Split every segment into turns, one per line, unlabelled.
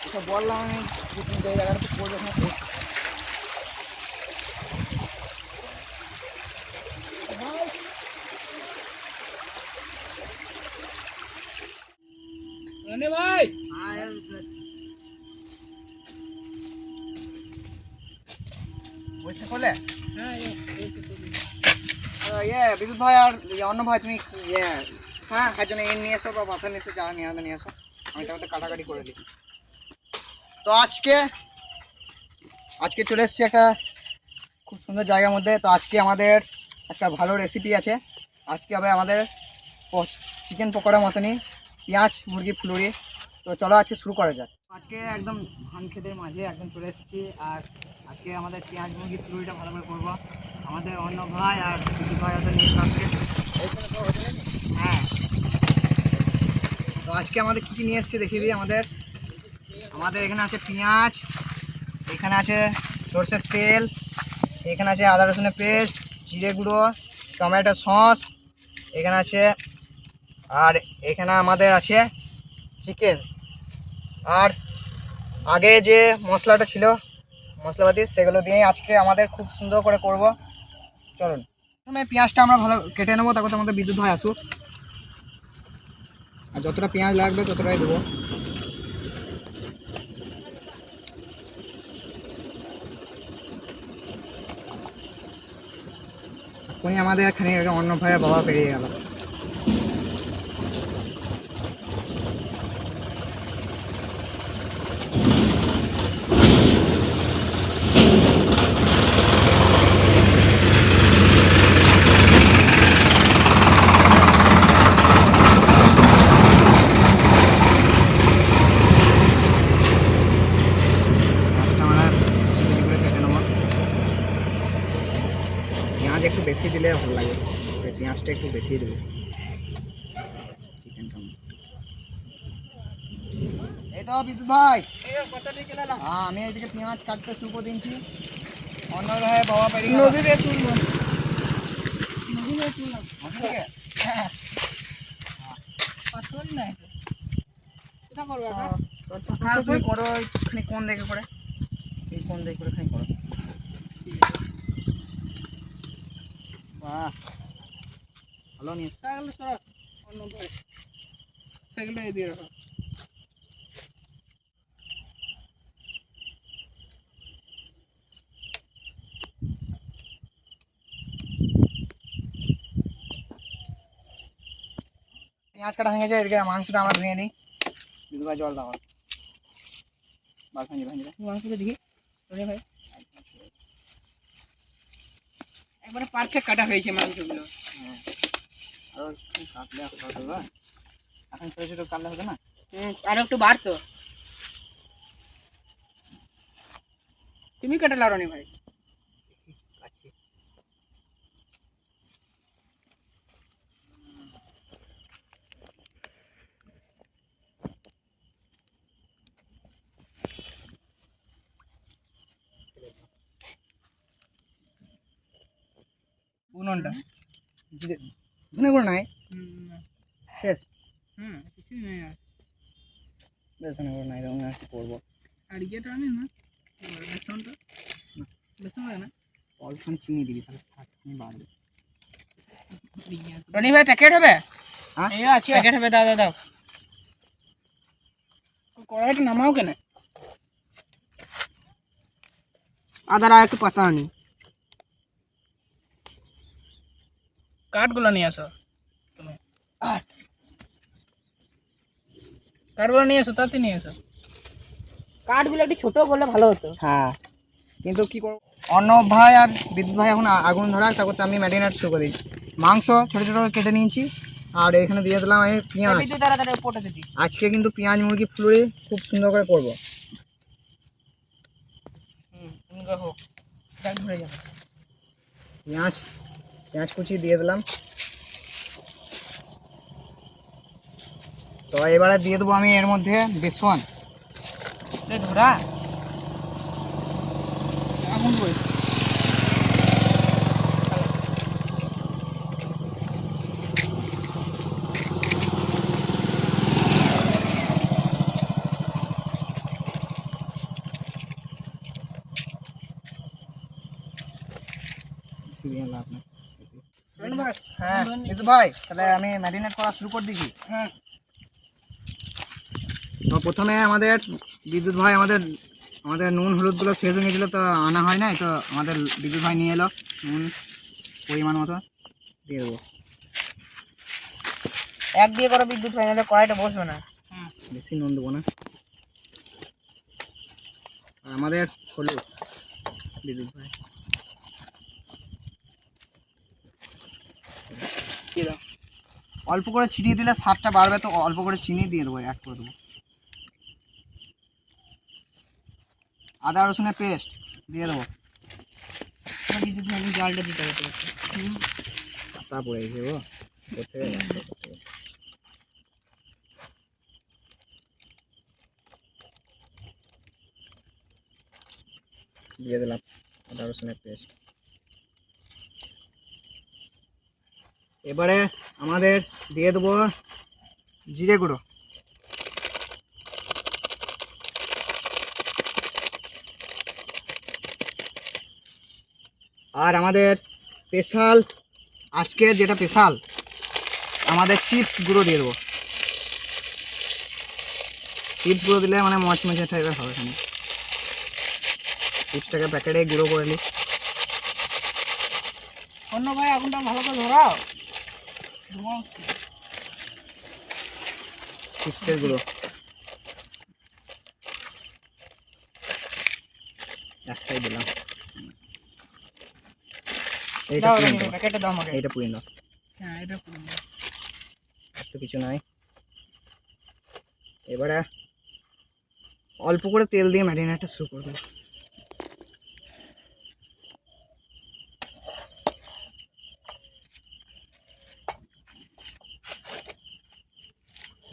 এটা বললাম আমি যে তুমি যে জায়গাটা করবে ওখানে
ভাই
পয়সা করলে
হ্যাঁ
বিদ্যুৎ ভাই আর অন্য ভাই তুমি হ্যাঁ খার জন্য নিয়ে এসো বা বাসা নিয়ে এসো যা নিয়ে আসো আমি তাহলে কাটাকাটি করে দিই। তো আজকে চলে এসেছি একটা খুব সুন্দর জায়গার মধ্যে। তো আজকে আমাদের একটা ভালো রেসিপি আছে। আজকে হবে আমাদের চিকেন পকোড়ার মতনই পেঁয়াজ মুরগি ফুলুরি। তো চলো আজকে শুরু করা যাক। আজকে একদম ধান খেতের মাঝে একদম চলে এসেছি। আর আজকে আমাদের পেঁয়াজ মুরগি ফুলুরিটা ভালো করে করবো। আমাদের অন্য ভাই আর দিদি ভাই ওদের নিয়ে আসছে। হ্যাঁ, তো আজকে আমাদের কী কী নিয়ে এসছে দেখিয়ে দিই। আমাদের এখানে আছে পেঁয়াজ, এখানে আছে সরষের তেল, এখানে আছে আদা রসুনের পেস্ট, জিরে গুঁড়ো, টমেটো সস এখানে আছে, আর এখানে আমাদের আছে চিকেন। আর আগে যে মশলাটা ছিল মশলাপাতি সেগুলো দিয়েই আজকে আমাদের খুব সুন্দর করে করব। চলুন প্রথমে পেঁয়াজটা আমরা ভালো কেটে নেবো, তারপর আমাদের বিদ্যুৎ ভাই আসুক। আর যতটা পেঁয়াজ লাগবে ততটাই দেবো। এখনই আমাদের এখানে অন্য ভাইয়ের বাবা পেরিয়ে গেল। পেঁয়াজ একটু বেশি দিলে ভালো লাগে, পেঁয়াজটা একটু বেশি দেবো চিকেনটা। এই তো বিদ্যুৎ ভাই, হ্যাঁ আমি এইদিকে পেঁয়াজ কাটতে শুরু করে দিচ্ছি। অন্য ভাই বাবা পেরিয়ে গেল। তুমি করো একটুখানি কোন দেখে করে, এই কোন দেখে করে খানি করো। বাহ ভালো নিয়ে
সেগুলো দিয়ে রাখো।
পেঁয়াজ কাটা হয়ে যায়। এদিকে মাংসটা আমরা ধুয়ে নিই। বিদ্যুৎ ভাই জল দাও, বাস ভাঙি
মাংসটা দেখি ভাই, একবারে পারফেক্ট কাটা হয়েছে মাংসগুলো।
হ্যাঁ আরো কাটলে হবে, এখন ছোটো ছোটো কাটলে হবে না।
আরো একটু বাড়তো। তুমি কেটে লাও নি ভাই। উনুনটা
ধনে গুঁড়ো নাই, বেশ
কিছুই নেই আর।
বেশ ধনে গুঁড়ো নাই, আমি আর কি করবো।
আর ইয়েটা আনি না, বেসনটা, বেসন লাগে না,
অল্পখানি চিনি দিবি তাহলে স্বাদখানি বাড়বে।
রনি ভাই প্যাকেট হবে?
হ্যাঁ
এই আছে প্যাকেট হবে, দাও দাও দাও। কড়াইটা নামাও কেন? আদার আর একটু পাতা আনি। কাঠগুলো নিয়ে আসো তুমি, কাঠগুলো নিয়ে এসো, তাতে নিয়ে এসো। কাঠগুলো একটু ছোট করলে ভালো হতো।
হ্যাঁ কিন্তু কি করবো, অন্য ভাই আর বিদ্যুৎ ভাই এখন আগুন ধরা, তারপর আমি ম্যারিনেট শুরু করে দিই। মাংস ছোটো ছোটো কেটে নিয়েছি, আর এখানে দিয়ে দিলাম আমি পেঁয়াজ। আজকে কিন্তু পেঁয়াজ মুরগি ফুলুরি খুব সুন্দর করে করবো। পেঁয়াজ কুচি দিয়ে দিলাম। তো এবারে দিয়ে দেবো আমি এর মধ্যে বেসন।
ধরা
আগুন করে বেশি দিয়ে লাভ নেই।
রনি ভাই
হ্যাঁ বিদ্যুৎ ভাই, তাহলে আমি ম্যারিনেট করা শুরু করে দিচ্ছি।
হ্যাঁ
তো প্রথমে আমাদের বিদ্যুৎ ভাই আমাদের নুন হলুদগুলো শেষ হয়ে গেছিলো, তো আনা হয় নাই, তো আমাদের বিদ্যুৎ ভাই নিয়ে এলো নুন পরিমাণ মতো দিয়ে দেবো।
এক দিয়ে করো বিদ্যুৎ ভাই, নাহলে কড়াইটা বসবে না।
বেশি নুন দেবো না। আর আমাদের হলুদ বিদ্যুৎ ভাই
কি দাও?
অল্প করে ছিটিয়ে দিলে স্বাদটা বাড়বে, তো অল্প করে চিনি দিয়ে দেবো, অ্যাড করে দেবো। আদা রসুনের পেস্ট দিয়ে দেবো।
বিদ্যুৎ ভাই আমি জালটা দিতে হবে।
পাতা পড়ে গেছে গো, দিয়ে দিলাম আদা রসুনের পেস্ট। এবারে আমাদের দিয়ে দেবো জিরে গুঁড়ো, আর আমাদের স্পেশাল আজকের যেটা স্পেশাল আমাদের চিপস গুঁড়ো দিয়ে দেবো। চিপস গুঁড়ো দিলে মানে মচমচে টাইপের হবে। এখানে চিপসটাকে প্যাকেটে গুঁড়ো করে নিই।
অন্য ভাই আগুনটা ভালো করে ধরাও।
চিপসের গুঁড়ো একটাই দিলাম। এইটা
দাও
পুড়িয়ে
রনি
দাও,
ভাই, প্যাকেটটা দাও আমাকে।
এইটা পুড়িয়ে দাও,
হ্যাঁ এটা পুরো দাও।
আর তো কিছু নাই। এবারে অল্প করে তেল দিয়ে ম্যারিনেটটা শুরু করে দেবো।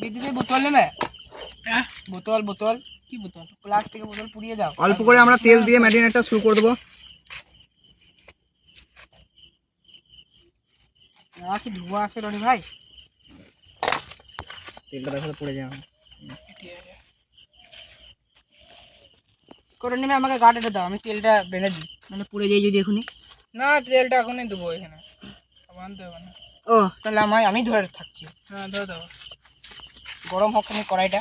বিদ্যুৎ ভাই বোতল নেবে? বোতল বোতল কি বোতল? প্লাস্টিকের বোতল পুড়িয়ে দাও।
অল্প করে আমরা তেল দিয়ে ম্যারিনেটটা শুরু করে দেবো।
কি ধোঁয়া আছে রনি ভাই?
তেলটা দেখো পড়ে যাবে।
করে নেবে, আমাকে গার্ডটা দাও, আমি তেলটা বেঁধে দিই, মানে পুড়ে যাই যদি এখনই। না তেলটা এখনই দেবো এখানে, আনতে হবে না। ও তাহলে আমি ধরে থাকছি। হ্যাঁ ধরে দেবো। গরম হোক আমি কড়াইটা।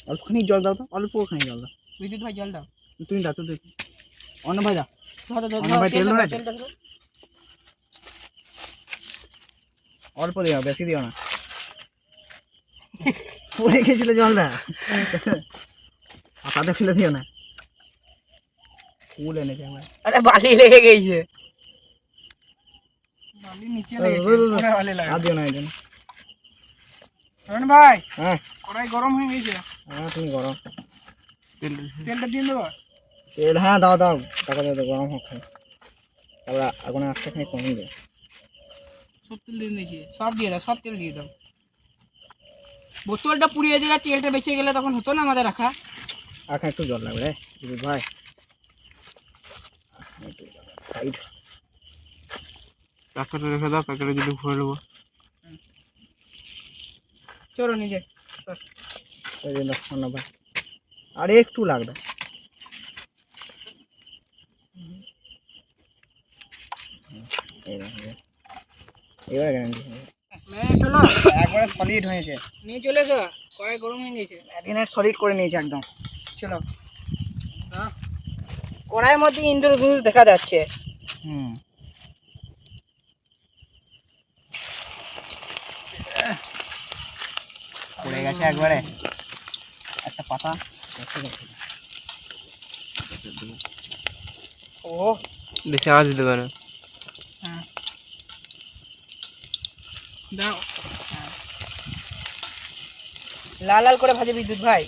অল্পখানি জল দাও, তো অল্পখানি জল দাও।
বিদ্যুৎ ভাই জল দাও।
তুমি দাও তো দেখি। অন্য ভাই দাও।
ধরো ধরো
অন্য ভাই তেল ধরে আছে?
তেলটা ধরো।
অল্প দিও, বেশি দিও না। পড়ে গেছিল জলটা, পাতাতে ফেলে দিও না। ফুল এনেছে আমার।
আরে বালি লেগে গেছে। বালি নিচে লেগেছে, পুরো বালি লাগা।
আর দিও না এটা।
রনি ভাই
হ্যাঁ
কড়াই গরম হয়ে গেছে।
হ্যাঁ তুমি গরম
তেলটা দিয়ে দেবো।
তেল, হ্যাঁ দাও দাও, টাকা দাও, গরম হোক। তারপর আগুনের আস্তে খানি কমে দেবে।
সব তেল দিয়ে দিয়েছি, সব দিয়ে দাও, সব তেল দিয়ে দাও। বোতলটা পুড়িয়ে দিলে তেলটা বেঁচে গেলে তখন হতো না আমাদের রাখা।
আর একটু জল লাগবে রে দিদি ভাই। টাইট
প্যাকেটে রেখে দাও, প্যাকেটে যদি ভরে নেবো। চলো নিজে
ওই জন্য অন্য ভাই আর একটু লাগবে। এবার গ্যারান্টি
চলো
একবারে সলিড হয়েছে।
নিয়ে চলে এসো, কড়াই গরম হয়ে গেছে।
ম্যারিনেট সলিড করে নিয়েছি একদম।
চলো কড়াইয়ের মধ্যে ইন্দ্রধনুষ দেখা যাচ্ছে।
হুম পড়ে গেছে একবারে একটা পাতা।
ও
বেশি আঁচ দেবে না।
হ্যাঁ দাও। লাল লাল করে ভাজে বিদ্যুৎ ভাই,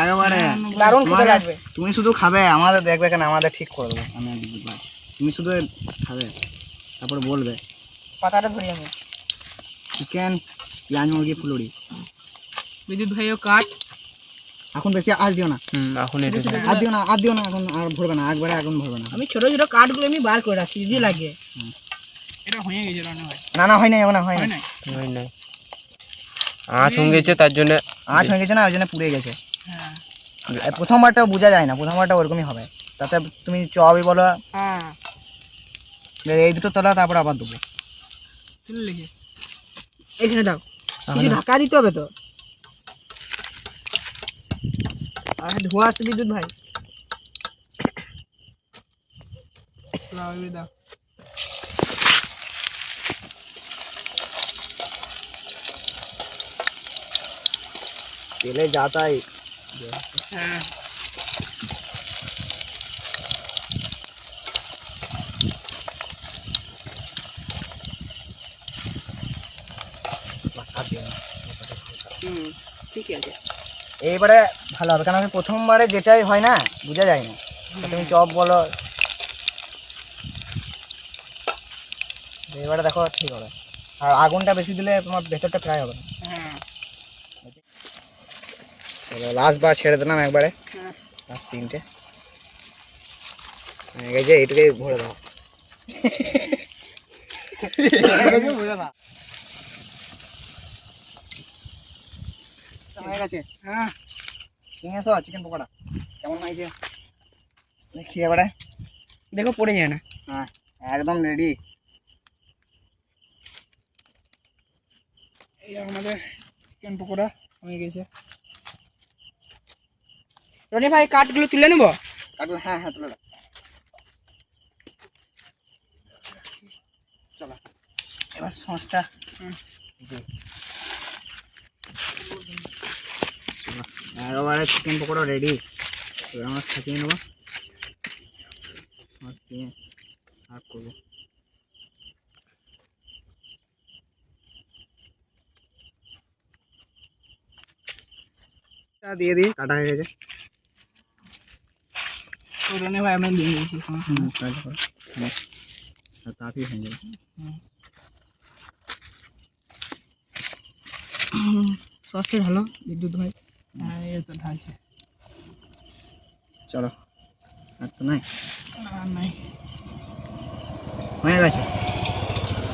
একেবারে
দারুণ খেতে লাগবে।
তুমি শুধু খাবে, আমাদের দেখবে কেন, আমাদের ঠিক করে দেবো আমি আর বিদ্যুৎ ভাই। তুমি শুধু খাবে, তারপর বলবে।
পাতাটা ধরি আমি।
চিকেন, পেঁয়াজ, মুরগি, ফুলুরি।
বিদ্যুৎ ভাইও কাট।
এখন বেশি আঁচ দিও না,
এখন এটা
আর দিও না, আর দিও না। এখন আর ভরবে না, একবারে আগুন ভরবে না।
আমি ছোট ছোট কাঠগুলো আমি বার করে রাখছি যদি লাগে। এটা হয়ে গেছে রান্না ভাই।
না না হয় নাই, না হয় নাই।
হয় না, আঁচ হয়ে গেছে তার জন্য
আঁচ হয়ে গেছে না, ওই জন্য পুড়ে গেছে।
হ্যাঁ
আর প্রথমবারটা বোঝা যায় না, প্রথমবারটা ওরকমই হবে। তাতে তুমি চবই বলো,
হ্যাঁ
এই দুটো তলা তারপর আবার দেবো।
তুলে লেগে এখানে দাও, কিছু ঢাকা দিতে হবে তো। আর ধোঁয়া আসছে বিদ্যুৎ ভাই। দাও
তেলে যা তাই।
হ্যাঁ ঠিকই আছে।
এইবারে ভালো হবে, কারণ আমি প্রথমবারে যেটাই হয় না বোঝা যায় না। তুমি চপ বলো, এবারে দেখো ঠিক হবে। আর আগুনটা বেশি দিলে তোমার ভেতরটা ফ্রাই হবে না।
হ্যাঁ
চলো লাস্ট বার ছেড়ে দিলাম একবারে,
হ্যাঁ
লাস্ট 3টে হয়ে গেছে, এইটুকুই ভরে দাও। ভরে দাও হয়ে গেছে।
হ্যাঁ
নিয়ে এসো চিকেন পকোড়া, কেমন হয়েছে দেখি এবারে।
দেখো পড়ে যায় না।
হ্যাঁ একদম রেডি।
এই আমাদের চিকেন পকোড়া হয়ে গেছে। রনি ভাই কাঠগুলো তুলে নেবো।
কাটুন, হ্যাঁ হ্যাঁ তুলে দাও। চলো এবার সসটা একেবারে চিকেন পকোড়া রেডি। এবার আমরা সাজিয়ে নেবো, সস দিয়ে সার্ভ করবো। দিয়ে দিই, কাটা হয়ে গেছে।
রনি ভাই আমরা দিয়ে দিয়েছি।
তাড়াতাড়ি হয়ে যাবে।
সসটা ঢালো বিদ্যুৎ ভাই। হ্যাঁ এই তো ঢালছে।
চলো আর তো নাই,
আর নাই।
হয়ে গেছে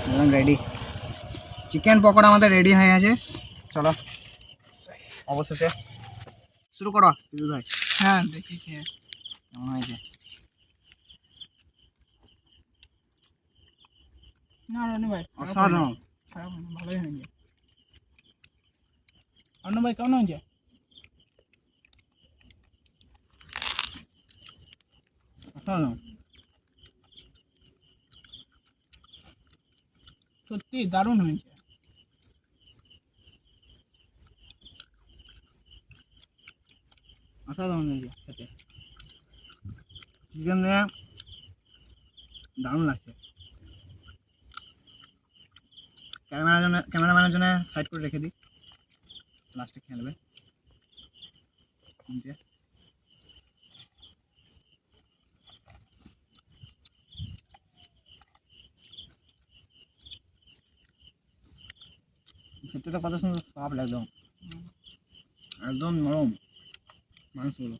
একদম রেডি। চিকেন পকোড়া আমাদের রেডি হয়ে গেছে। চলো অবশেষে শুরু করো দিদু ভাই।
হ্যাঁ দেখি খেয়ে
কেমন হয়েছে।
না রনি ভাই
অসাধারণ।
খারাপ হয়নি, ভালোই হয়েছে। রনি ভাই কেমন হয়েছে?
অসাধারণ।
সত্যি দারুণ হয়েছে।
অসাধারণ হয়েছে খেতে, চিকেন দিয়ে দারুণ লাগছে। ক্যামেরাম্যানের জন্য সাইড করে রেখে দিই, লাস্টে খেয়ে নেবে। ভেতরটা কত সুন্দর সফট, একদম একদম নরম মাংসগুলো,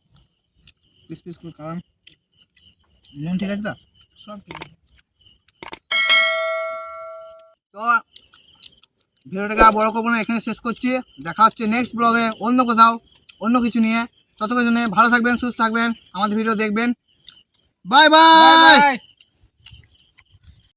পিস পিস করে খাওয়ান। নুন ঠিক আছে তো?
সব ঠিক আছে।
তো ভিডিওটাকে আর বড় করবো না, এখানে শেষ করছি। দেখা হচ্ছে নেক্সট ব্লগে অন্য কোথাও অন্য কিছু নিয়ে। ততক্ষণ জন্য ভালো থাকবেন, সুস্থ থাকবেন, আমাদের ভিডিও দেখবেন। Bye bye.
বাই।